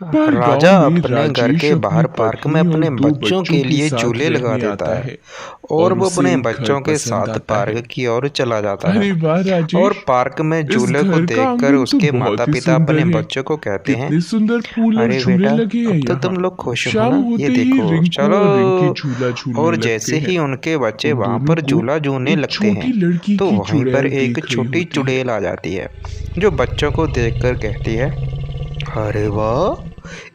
राजा गांव में अपने घर राजेश के अपनी बाहर पार्क में पत्नी और अपने दो बच्चों बच्चों के के लिए साथ झूले लगा रहने देता आता है है और और वो उसे अपने एक घर बच्चों के पसंद साथ आता है। पार्क की ओर चला जाता है। अरे वाह और राजेश, पार्क में इस झूले को घर का देखकर आंगन तो उसके माता बहुत ही पिता अपने सुंदर है। बच्चों को कहते हैं, कितने सुंदर फूल और अरे झूले बेटा, लगे हैं अब तो यहाँ। तुम लोग खुश हो शाम ना, ये होते ही देखो रिंकू चलो। और रिंकी झूला झूलने और लगते जैसे हैं। ही उनके बच्चे उन वहां दोनों पर को झूला झूलने एक लगते हैं छोटी लड़की तो की वहीं पर चुड़ैल एक देख रही छोटी होती है। चुड़ैल आ जाती है जो बच्चों को देखकर कहती है, अरे वाह,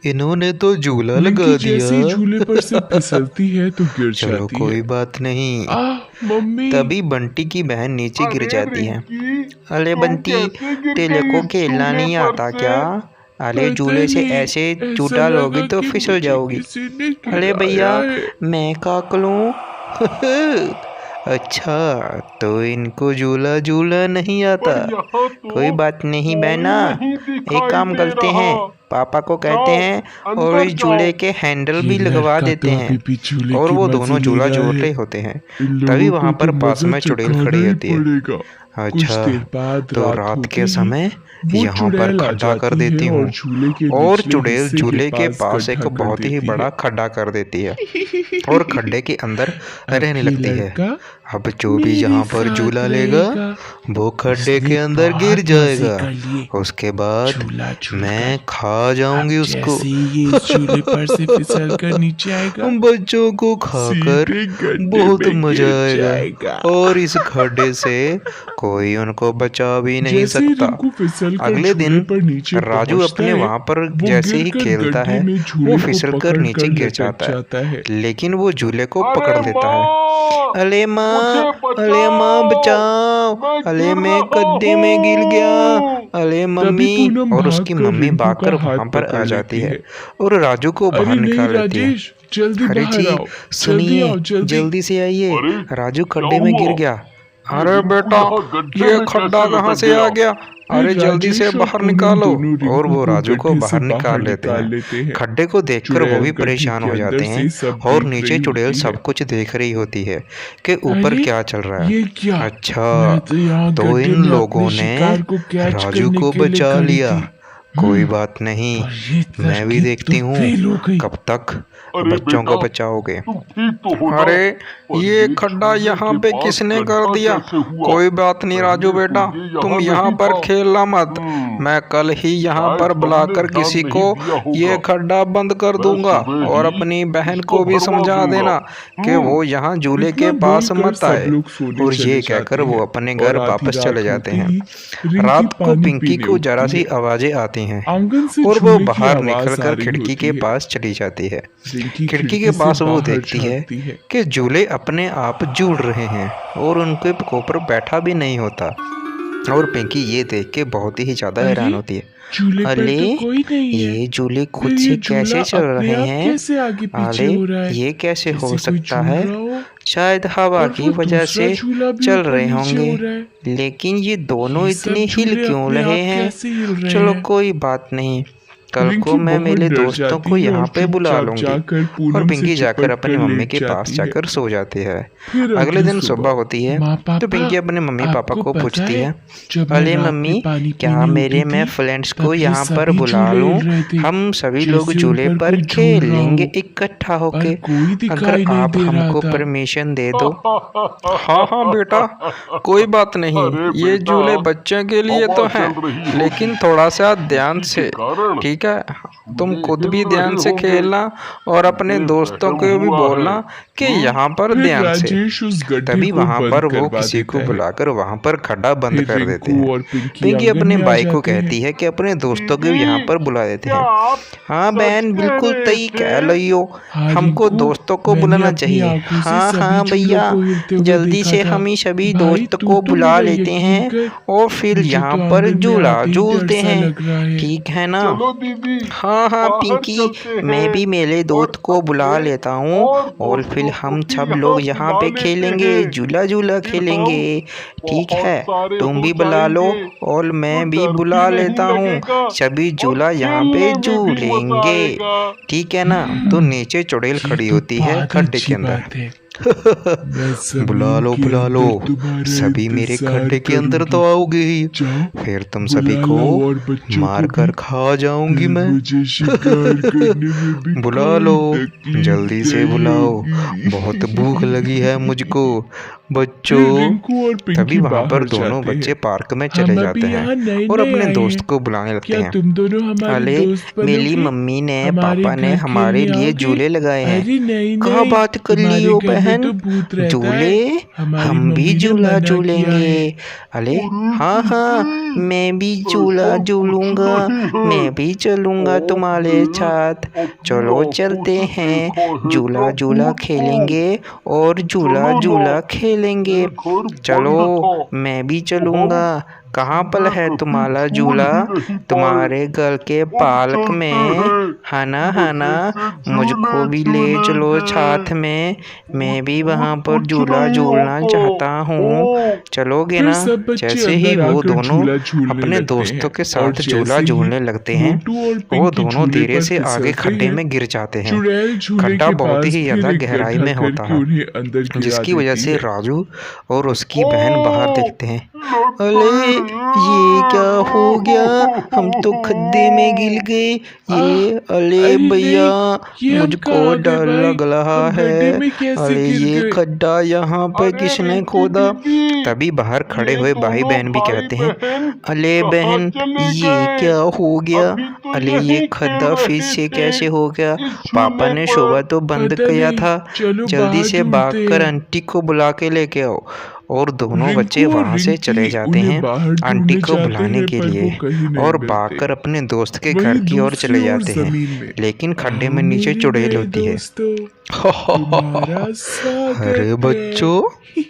इन्होंने तो झूला लगा रिंकी दिया। जैसे ही झूले पर से फिसलती है तो गिर चलो जाती है। कोई बात नहीं। मम्मी। तभी बंटी की बहन नीचे गिर अरे जाती है। रिंकी, अरे तुम बंटी, कैसे गिर तेरे गई को इस खेलना झूले नहीं पर आता से? क्या? अरे पता झूले से नहीं, ऐसे ऐसा छूटा लोगी लगा तो कि फिसल मुझे जाओगी। किसी ने अरे भैया, गिराया है। मैं का करूं? अच्छा, तो इनको झूला झूला नहीं आता। पर यहाँ कोई तो बात नहीं कोई बहना, नहीं एक दिखाई काम दे करते रहा। हैं, पापा को कहते जाओ, हैं और अंदर इस जाओ। झूले के हैंडल ये भी लगवा लड़का देते तो हैं। अभी भी झूले और की वो मजे दोनों ले झूला रहा झूल है। रहे होते हैं। इन तभी लोगों वहां को पर तो पास मजा में चुड़ैल चखाना खड़ी ही होती है। पड़ेगा। कुछ अच्छा, देर बाद तो रात रात होते के ही समय वो यहाँ पर चुड़ैल आ खड्डा कर जाती देती है और हूँ झूले के और निचले चुड़ैल हिस्से के झूले के पास पास एक गड्ढा कर बहुत ही देती बड़ा है। खड्डा कर देती है और खड्डे के अंदर रहने अब ये लगती है। लड़का अब जो भी मेरे यहाँ पर साथ झूला लेगा रहेगा। वो खड्डे उसने के अंदर गिर बहुत मजे जाएगा। कर लिए उसके बाद झूला झूलकर। मैं खा अब जाऊंगी उसको। जैसे ही ये इस झूले पर से फिसल कर नीचे आएगा, बच्चों को खाकर सीधे गड्ढे बहुत में मजा गिर आएगा जाएगा। और इस खड्डे से कोई उनको बचा भी नहीं जैसे ही सकता। रिंकू फिसल कर अगले झूले दिन पर नीचे राजू पहुंचता अपने है, वहां पर वो जैसे ही गिरकर खेलता गड्ढे है में वो झूले को फिसलकर नीचे पकड़कर गिर लटक जाता जाता है, है। लेकिन वो झूले को पकड़ अरे लेता है। माँ, अले माँ, मुझे अले माँ बचाओ, बचाओ, मैं अले गिर मैं रहा गड्ढे में गिर गया, हूँ। अले तभी मम्मी। पूनम और उसकी भागकर मम्मी रिंकू का भागकर हाथ वहां पर आ पकड़ जाती लेती है है। और राजू को बाहर अरे नहीं निकाल लेती है। राजेश, जल्दी अरे बाहर जी आओ, जल्दी सुनिए, आओ, जल्दी। जल्दी से आइए, अरे राजू क्या खड्डे में गिर हुआ? गया। ये अरे रिंकू बेटा, यहाँ गड्ढे ये में खड्डा कैसे कहाँ लटक से आ गया? गया? फिर अरे जल्दी से राजेश और बाहर पूनम निकालो। दोनों और रिंकू वो को राजू को गड्ढे से बाहर बाहर निकाल लेते निकाल हैं। लेते हैं। खड्डे को देखकर वो चुड़ैल भी गड्ढे परेशान के हो अंदर जाते से हैं सब और देख नीचे रही चुड़ैल होती है। सब कुछ देख रही होती है कि ऊपर अरे क्या चल रहा है। ये क्या, अच्छा, मैं तो यहाँ तो गड्ढे इन में लोगों अपने ने शिकार को कैच राजू करने को के लिए बचा खड़ी लिया। थी। कोई बात नहीं, और ये मैं भी लड़की देखती तो हूँ फेल हो गई। कब तक अरे बच्चों को बेटा, बचाओगे। तुम ठीक तो हो ना? अरे पर ये खड्डा झूले यहाँ के पे पास किसने कर गड्ढा दिया? कैसे हुआ? कोई बात नहीं राजू पहले बेटा, तो ये तुम यहाँ यहाँ नहीं पर था। खेलना मत। मैं कल ही यहाँ शायद पर हमने बुलाकर ध्यान किसी नहीं को दिया होगा। ये खड्डा बंद कर मैं दूंगा सुबह और ही अपनी बहन इसको को भी भरवा समझा दूंगा। देना कि वो यहाँ झूले इतना के पास बोलकर मत सब आए। लोग सोने और चले ये कहकर जाते वो हैं अपने और घर आधी वापस चले रात जाते होते हैं। ही रिंकी रात को पानी पिंकी पीने को जरा उठती सी है। आवाजें आती हैं आंगन से और वो झूले की बाहर आवाज आ निकलकर रही खिड़की होती के है। पास चली जाती है। रिंकी खिड़की के पास से वो बाहर देखती है झांकती है। कि झूले अपने आप झूल रहे हैं और उनके ऊपर बैठा भी नहीं होता। और पिंकी ये देख के बहुत ही ज़्यादा हैरान होती है। झूले पर अले, तो कोई नहीं है। ये झूले खुद फिर से ये कैसे झूला चल अपने रहे आप हैं? कैसे आगे पीछे अले, हो रहा है? ये कैसे हो जैसे कोई सकता झूल है? रहा हो। शायद हवा और की वो वजह दूसरा से झूला भी चल ऊपर रहे नीचे होंगे, हो रहा है। लेकिन ये दोनों ये इतने सब हिल झूले क्यों अपने रहे आप हैं? कैसे हिल रहे चलो हैं? कोई बात नहीं, कल रिंकी को मैं बहुत मेरे डर दोस्तों जाती को है यहाँ और पे बुला चुपचाप लूंगी। जाकर और पूनम से पिंकी जाकर चिपट अपनी कर मम्मी लेट के पास जाती है। जाकर सो जाती है। फिर अगले दिन सुबह होती है माँ तो पापा, पिंकी अपने मम्मी पापा आपको को पता पूछती है, जब मैं अरे रात में मम्मी, पानी क्या पीने मेरे उठी मैं थी, फ्रेंड्स तब को ये यहाँ पर सभी बुला झूले लूँ? हिल रहे थे, हम सभी लोग जैसे झूले ऊपर पर कोई झूल खेल रहा लेंगे हो। इकट्ठा पर होके, कोई अगर दिखाई नहीं आप दे रहा हमको था। परमिशन दे दो। हाँ हाँ बेटा, कोई बात नहीं, अरे ये बेटा, झूले बच्चों के लिए हवा तो हैं, चल रही होगी, लेकिन थोड़ा सा ध्यान इसी से, के कारण ठीक है? तुम झूले खुद हिल भी रहे ध्यान से होंगे। खेलना और अपने ये दोस्तों वहम को भी हुआ बोलना है। कि यहाँ पर फिर ध्यान से। राजेश उस गड्ढे तभी को वहां बंद पर वो करवा किसी को देता है। बुलाकर वहां पर खड्डा बंद फिर कर देते रिंकू हैं। और पिंकी पिंकी आंगन अपने में आ भाई को जाते कहती हैं। है कि अपने दोस्तों को दीदी, यहाँ पर बुला देते क्या हैं। आप हाँ सच बहन, कह बिल्कुल रहे सही थे? कह रही हो, हाँ हमको रिंकू, दोस्तों को मैंने बुलाना अपनी चाहिए। आंखों से हाँ सभी हाँ झूलों भैया, को हिलते हुए जल्दी देखा से था। हम ही सभी भाई दोस्त तू को तो बुला मेरा लेते यकीन हैं कर, और फिर मुझे यहाँ तो पर आंगन में झूला आते ही झूलते डर सा हैं, लग रहा है। ठीक है ना? चलो दीदी, हाँ हाँ बाहर पिंकी, चलते मैं हैं भी मेरे दोस्त और को बुला अपने लेता हूँ और फिर दोस्तों हम को सब भी लोग यहाँ बुला पे लेते खेलेंगे, हैं। झूला झूला फिर खेलेंगे, हम ठीक बहुत है? सारे तुम हो भी बुला लो जाएंगे, और मैं तो भी डर बुला भी नहीं लेता हूँ, लगेगा सभी और झूला यहाँ पे खेलने में भी मजा झूलेंगे, आएगा। ठीक है ना? तो नीचे चुड़ैल ये खड़ी तो होती है बहुत खड्डे अच्छी के अंदर। बात है। बुला लो बुला लो, सभी मेरे खड्डे के अंदर तो आओगे ही, फिर तुम सभी को मार कर खा जाऊंगी मैं। बुला लो, जल्दी से बुलाओ, बहुत भूख लगी है मुझको बच्चों। तभी वहां पर दोनों बच्चे पार्क में चले जाते हैं और अपने दोस्त को बुलाने लगते हैं। तुम दोनों हमारे अरे दोस्त मेरी बनोगे? मम्मी ने हमारे पापा ने घर के हमारे लिए आओगे? झूले लगाए हैं। अरे नहीं कहाँ नहीं, बात कर ली हमारे हो घर में बहन, तो भूत रहता झूले है, हमारी हम भी मम्मी ने झूला मना किया झूलेंगे। है। अरे हाँ हाँ, मैं भी झूला झूलूंगा, मैं भी चलूंगा तुम्हारे साथ। चलो चलते हैं, झूला झूला खेलेंगे और झूला झूला खेलेंगे। चलो मैं भी चलूंगा। कहाँ पर है तुम्हारा झूला? तुम्हारे घर के पार्क में है ना, मुझको भी ले चलो साथ में, मैं भी वहाँ पर झूला झूलना चाहता हूँ। चलोगे ना? फिर सब बच्चे जैसे ही अंदर वो आकर दोनों झूला झूलने अपने लगते दोस्तों हैं के और साथ जैसे झूला ही झूलने लगते हैं, मोटू और वो पिंकी दोनों झूले धीरे पर से आगे फिसलते खड्डे हैं। में गिर जाते हैं। चुड़ैल झूले खड्डा के बहुत पास ही फिर ज्यादा एक गहराई गड्ढा में होता करके है, उन्हें अंदर गिरा जिसकी वजह देती से है। राजू और उसकी बहन बाहर देखते हैं। अरे ये क्या हो गया, हम तो खड्डे में गिर गए। ये अरे अरे भैया, नहीं, ये हम मुझको कहाँ गए डर भाई? लग रहा हम गड्ढे है। में कैसे अरे गिर ये गए? खड्डा यहाँ पे किसने खोदा? तभी बाहर खड़े हुए भाई बहन भी कहते हैं, अरे बहन ये क्या हो गया? अरे ये खड्डा फिर से कैसे हो गया? पापा ने शोभा तो बंद पता किया नहीं, था, चलो जल्दी बाहर से ढूंढते भागकर हैं। आंटी को बुला के लेके आओ। और दोनों बच्चे रिंकू और वहां से चले रिंकी जाते उन्हें हैं बाहर आंटी ढूंढने को जाते बुलाने हैं, के पर लिए, वो कहीं नहीं और मिलते। भागकर अपने दोस्त के वहीं घर की ओर दूसरी चले ओर जाते हैं, जमीन में लेकिन खड्डे में आओ नीचे मेरे चुड़ैल नए होती है। दोस्तों, तुम्हारा स्वागत अरे है। बच्चों,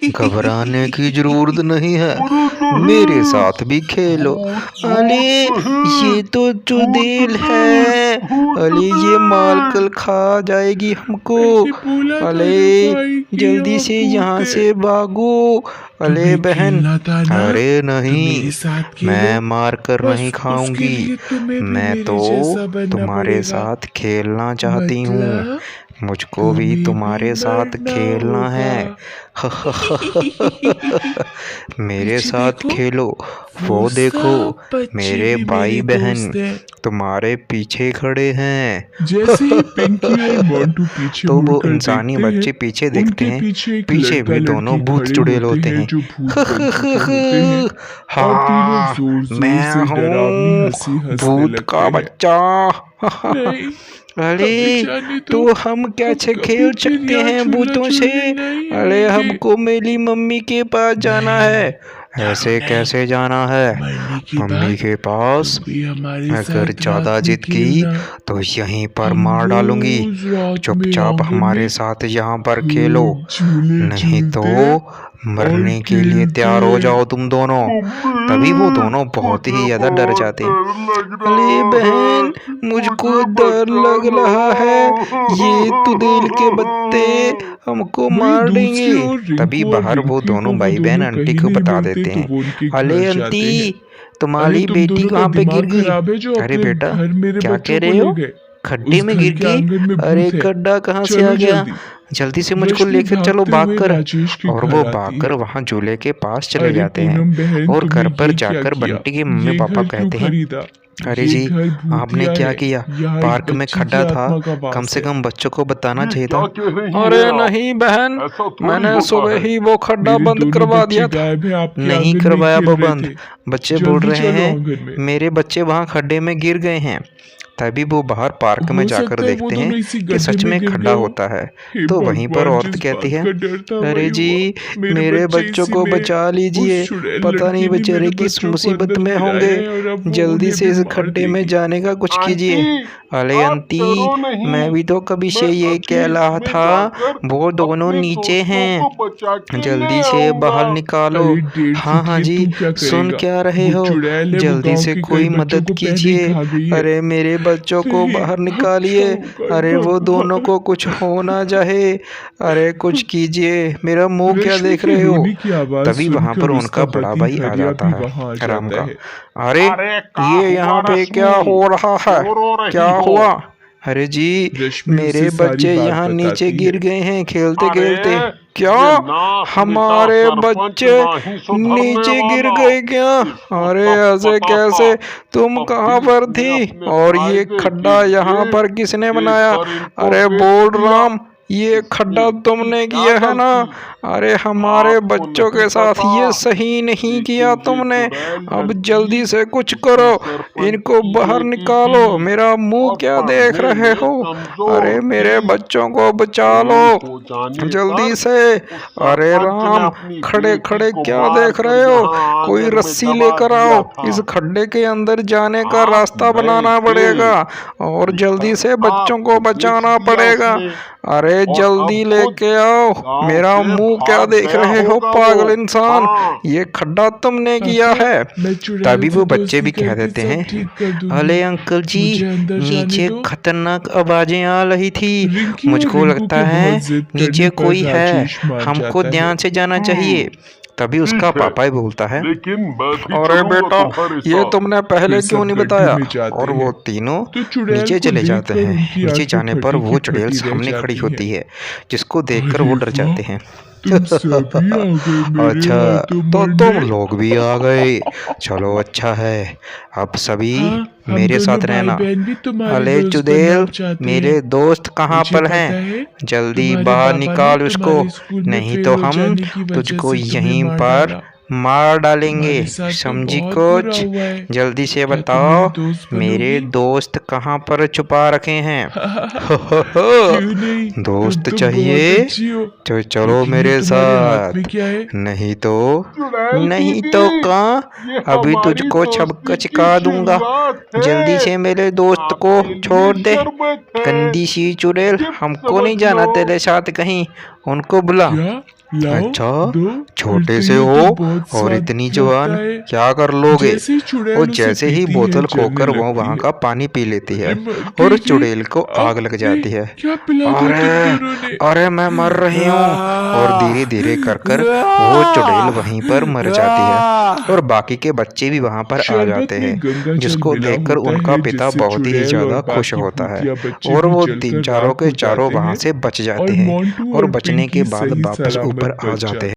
घबराने की जरूरत नहीं है, मेरे साथ भी खेलो। अरे ये तो चुड़ैल है, अरे ये मालकल खा जाएगी हमको। मैंने बोला था ना अरे भाई कि जल्दी यहाँ से भूत यहाँ है। से भागो। अरे तुम्हें बहन, खेलना था ना, अरे तो नहीं, मेरे साथ खेलो। मैं मार कर बस नहीं उसके खाऊंगी, लिए तुम्हें भी मैं मेरे तो जैसा बनना तुम्हारे पड़ेगा। साथ खेलना चाहती हूँ, मतलब मुझको भी तुम्हें तुम्हारे भी साथ मरना खेलना है। होगा। मेरे पीछे साथ देखो, खेलो, वो वो देखो, सब बच्चे मेरे भी भाई मेरे बहन दोस्त हैं। तुम्हारे पीछे खड़े हैं। जैसे ही पिंकी और मोंटू पीछे तो वो मुड़कर इंसानी देखते हैं, बच्चे पीछे देखते उनके हैं, पीछे एक पीछे लड़का भी दोनों लड़की भूत खड़े चुड़ैल होते होते हैं हैं। जो भूत बन चुके होते हैं और तीनों हाँ, जोर जोर मैं से डरावनी हूँ हंसी हंसने भूत लगते का हैं। बच्चा। नहीं, अरे हमें जाने दो, तो हम कैसे हम खेल कभी फिर सकते यहाँ हैं झूला भूतों से? झूलने नहीं अरे आएंगे। हमको मेरी मम्मी के पास जाना नहीं, है। ऐसे नहीं, कैसे जाना है? मरने के मम्मी बाद के पास तुम भी हमारे अगर साथ ज्यादा रात में जिद की खेलना। तो यहीं पर हम मार डालूंगी। रोज रात में चुपचाप आंगन हमारे में साथ यहाँ पर खेलो, झूले नहीं तो झूलते मरने और के लिए तैयार हो खेलते। जाओ तुम दोनों। तभी वो दोनों बहुत ही ज्यादा डर जाते हैं। अरे बहन, मुझको डर लग रहा है, ये चुड़ैल के बत्ते हमको वहीं मार दूसरी देंगे। ओर तभी रिंकू और बाहर वो रिंकी को दोनों वो भाई बहन दोनों आंटी कहीं को नहीं बता मिलते, देते तो हैं, वो उनके घर अरे जाते आंटी हैं। अरे तुम्हारी तुम बेटी दोनों का कहाँ पे गिर दिमाग गई? खराब है जो अरे अपने बेटा, घर मेरे क्या बच्चों कह को रहे ले हो? गए। खड्डे उस में घर गिर के गई? आंगन में अरे भूत है। गड्ढा कहाँ से चलो आ गया? जल्दी। जल्दी से मुझको रश्मि लेकर चलो, भागते भाग हुए कर। राजेश के और घर वो आती भागकर है। वहां झूले के पास चले अरे जाते हैं पूनम बहन, और तुमने घर पर ये क्या जाकर किया? बंटी के मम्मी ये पापा घर क्यों कहते हैं, खरीदा? अरे ये जी, घर आपने भूतिया क्या है। किया? यहाँ एक पार्क में बच्ची की खड्डा था, आत्मा का कम वास से है। कम बच्चों को बताना ये चाहिए क्या था। कह रही हैं अरे आप? नहीं बहन, ऐसा थोड़ी मैंने होता सुबह है। ही वो खड्डा मेरे बंद दोनों करवा बच्चे दिया था। गायब हैं, आपके नहीं आंगन में करवाया खेल वो रहे बंद। थे। बच्चे बोल जल्दी रहे चलो हैं आंगन में। मेरे बच्चे वहां खड्डे में गिर गए हैं। तभी वो बाहर पार्क में हो जाकर सकता है वो देखते हैं दोनों इसी कि गड्ढे सच में में गिर खड्डा गए हो। होता है। हे तो वहीं पर भगवान, औरत जिस कहती बात है, का डर था अरे वही जी, हुआ। मेरे बच्चे बच्चों इसी को में बचा लीजिए, उस चुड़ैल पता नहीं लड़की ने बेचारे मेरे किस बच्चों को मुसीबत अंदर में गिराया होंगे, है और अब वो जल्दी उन्हें से भी इस मार खड्डे में देगी। जाने का कुछ कीजिए। अरे आप आंटी, डरो नहीं, मैं भी तो कभी से मैं ये कह अतीत रहा में था, जाकर वो दोनों अपने नीचे दोस्तों हैं, को बचा के जल्दी ले से आऊंगा। बाहर निकालो। अरे 1.5 हाँ फुट हाँ ये जी, तू क्या सुन करेगा? क्या रहे वो हो, चुड़ैल है, वो जल्दी गांव से के कोई कई बच्चों मदद को पहले ही कीजिए। खा गई है। अरे मेरे बच्चों को नहीं, बाहर अब निकालिए। क्या होगा अरे वो दोनों भगवान? को कुछ हो ना जाए, अरे कुछ कीजिए, मेरा मुंह क्या रश्मि देख के रहे हो? रोने की आवाज तभी वहां पर सुनकर उनका उसका बड़ा पति भाई आ हरिया जाता भी है, वहां आ राम जाता का। है। अरे अरे ये यहाँ पे क्या हो रहा है? क्यों रो रही क्या हो? हुआ? अरे जी, रश्मि मेरे उसे सारी बच्चे बात यहाँ नीचे बताती गिर है। गए हैं खेलते खेलते। ये क्या नाथ हमारे मिटा सरपंच बच्चे नहीं सुधरने नीचे गिर वाला। गए क्या? इसको अरे तब ऐसे पता कैसे? था, तुम तब कहाँ भी पर इसने थी? अपने और ये फायदे खड्डा के यहाँ लिए पर किसने बनाया? लेकर इनको अरे बेच बोल दिया। राम, ये खड्डा इसमें तुमने इसकी किया क्या है ना? गलती? अरे हमारे आपको बच्चों नहीं के साथ पता, ये सही नहीं किया लेकिन ये तुमने। चुड़ैल अब लड़की जल्दी से कुछ किसी करो, सरपंच इनको की बाहर बेटी निकालो। थी मेरा मुंह और क्या देख पढ़ने रहे में हो? कमजोर अरे मेरे थी। बच्चों को बचा लो फेल हो जाने जल्दी पर से। उस अरे सरपंच ने राम, अपनी खड़े बेटी खड़े को क्या मार देख कर रहे हो? यहाँ कोई आंगन में रस्सी दबा लेकर दिया आओ, था। इस खड्डे के अंदर जाने का आप रास्ता नए बनाना थे, पड़ेगा और जल्दी से था, बच्चों को बेच बचाना दिया पड़ेगा। उसने अरे और जल्दी अब खुद लेके आओ। गांव मेरा से मुंह क्या भाग देख गया रहे हो होगा पागल वो। इंसान? हाँ। ये खड्डा तुमने किया पापा, है। मैं चुड़ैल तभी से वो बच्चे भी दोस्ती कह करके देते सब हैं, ठीक कर दूंगी। अरे अंकल जी, मुझे अंदर जाने नीचे दो। खतरनाक आवाजें आ रही थी। रिंकी और मुझको रिंकू लगता के है बहुत जिद नीचे करने पर कोई है, राजेश मान हमको जाता ध्यान है। से जाना चाहिए। तभी उसका ठीक है, पापा ही बोलता है, लेकिन मैं भी अरे चलूंगा बेटा, तुम्हारे ये साथ। तुमने पहले फिर क्यों सब नहीं गड्ढे बताया? में जाते और वो हैं तीनों तो चुड़ैल नीचे को चले जाते देखकर हैं। उनकी नीचे आंखें जाने पर फटी वो की चुड़ैल फटी रह सामने खड़ी जाती होती है, जिसको देखकर अरे वो डर वाह, जाते हैं। तुम सभी आ गए मेरे अच्छा, हाथों तो मरने। तुम लोग भी आ गए। चलो अच्छा है, अब सभी हाँ, हम मेरे दोनों साथ भाई रहना। बहन भी तुम्हारे अले दोस्त चुड़ैल, बनना चाहते मेरे हैं। दोस्त कहाँ मुझे पर पता हैं? है जल्दी तुम्हारे बाहर पापा ने निकाल उसको, तुम्हारे स्कूल में नहीं फेल तो हो हम जाने की वजह तुझको से तुम्हें यहीं मार पर डाला। मार डालेंगे। तुम्हारे साथ तो समझी बहुत बुरा कुछ? हुआ है। जल्दी से क्या तुम बताओ, मेरी दोस्त मेरे बनोगी? दोस्त कहाँ पर छुपा रखे हैं? क्यों नहीं, दोस्त तुम चाहिए बहुत अच्छी हो। तो चलो लेकिन ये मेरे तुम्हारे हाथ में साथ, क्या है? नहीं तो चुड़ैल नहीं दीदी, तो कहाँ, ये अभी हमारी तुझको दोस्ती छपका की चिका दूंगा। शुरुआत है। जल्दी से मेरे दोस्त को आपके लिए छोड़ दे। शरबत है। गंदी सी चुड़ैल, गिफ्ट हमको नहीं समझ जाना लो। तेरे साथ कहीं, उनको बुला। क्या लाओ? अच्छा, दो। छोटे फिर से तो ये हो तो बहुत और स्वाद इतनी लगता जवान, है। क्या कर लोगे? जैसे ही वो चुड़ैल उसे जैसे ही पीती बोतल है, जलने खोकर वो लगती वहाँ है। का पानी पी लेती है अरे मर और गई चुड़ैल को आग लग जाती है। क्या पिला दिया तुम अरे दोनों ने? अरे मैं मर रही हूँ। और धीरे धीरे कर कर वो चुड़ैल वहीं पर मर जाती है और बाकी के बच्चे भी वहाँ पर आ शरबत जाते में हैं, गंगा जल जिसको मिला देखकर होता उनका है, पिता जिससे बहुत ही चुड़ैल ज़्यादा और खुश बाकी होता है भूतिया बच्चे और भी वो जलकर चारों राख के हो चारों जाते वहाँ हैं से बच जाते और हैं मोंटू और और बचने के पिंकी बाद सही वापस सलामत ऊपर आ बच जाते हैं।